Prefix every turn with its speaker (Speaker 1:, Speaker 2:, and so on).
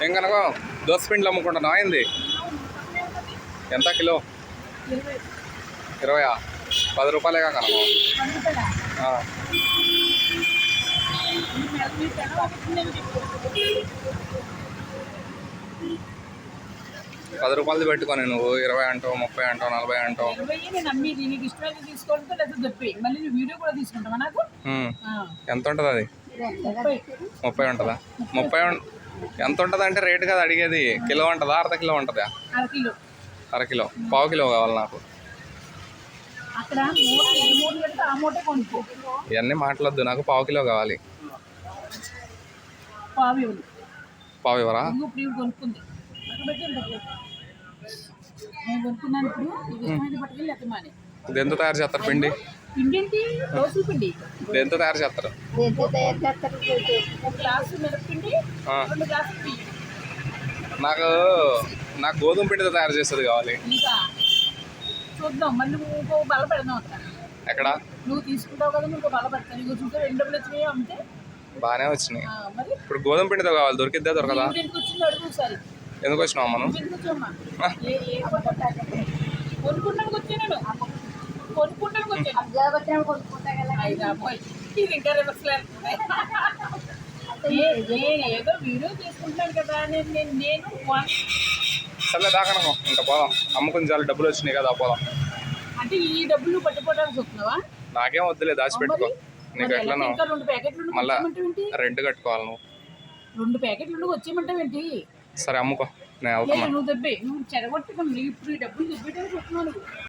Speaker 1: ఏం కనుక దోశ పిండిలు అమ్ముకుంటున్నావా ఏంది? ఎంత కిలో? 20. 10 రూపాయలేగా కనుక. 10 రూపాయలది పెట్టుకొని నువ్వు 20 అంటావు, 30 అంటావు, 40 అంటావు. ఎంత ఉంటుంది అది? 30 ఉంటుందా? 30 ఎంత ఉంటుంది అంటే రేటు కదా అడిగేది. కిలో ఉంటుందా, అర్ధ కిలో ఉంటుందా? అర కిలో. పావు కిలో కావాలి నాకు. ఇవన్నీ మాట్లాడద్దు, నాకు పావు కిలో కావాలి. పావు ఇవ్వరా? ఎంత తయారు చేస్తారు పిండి? ఎంత తయారు చేస్తారు? నాకు గోధుమ పిండితో తయారు చేసేది కావాలి.
Speaker 2: చూద్దాం, మళ్ళీ ఇంకో బల పెడదాం.
Speaker 1: ఎక్కడ
Speaker 2: నువ్వు తీసుకుంటావు కదా, నువ్వు బల పెడతాను. నీకు చూస్తే 2 డబ్బులు వచ్చినాయి అమ్మితే
Speaker 1: బాగానే వచ్చినాయి. ఇప్పుడు గోధుమ పిండితో కావాలి, దొరికిద్దా దొరకదా? ఎందుకు వచ్చినావు మనం?
Speaker 2: కొనుక్కుంటానికి వచ్చాను, ఏదో వీడియో తీసుకుంటాను కదా నేను.
Speaker 1: సర్లే దాకనకు, ఇంకా పోదాం. అమ్ముకుని చాలా డబ్బులు వచ్చినాయి కదా, పోదాం.
Speaker 2: అంటే ఈ డబ్బులు పట్టుకోవడానికి వస్తున్నావా?
Speaker 1: నాకేం వద్దులే, దాచిపెట్టుకో. నీకు ఎట్లా మళ్ళా రెంట్ కట్టుకోవాలి నువ్వు.
Speaker 2: 2 ప్యాకెట్లు వచ్చేయమంటావేంటి?
Speaker 1: సరే అమ్ముకో, నేను వెళ్తున్నా.
Speaker 2: నువ్వు దెబ్బే, నువ్వు చెడగొట్టుకుని ఇప్పుడు ఈ డబ్బులు దెబ్బేటప్పుడు వస్తున్నావు.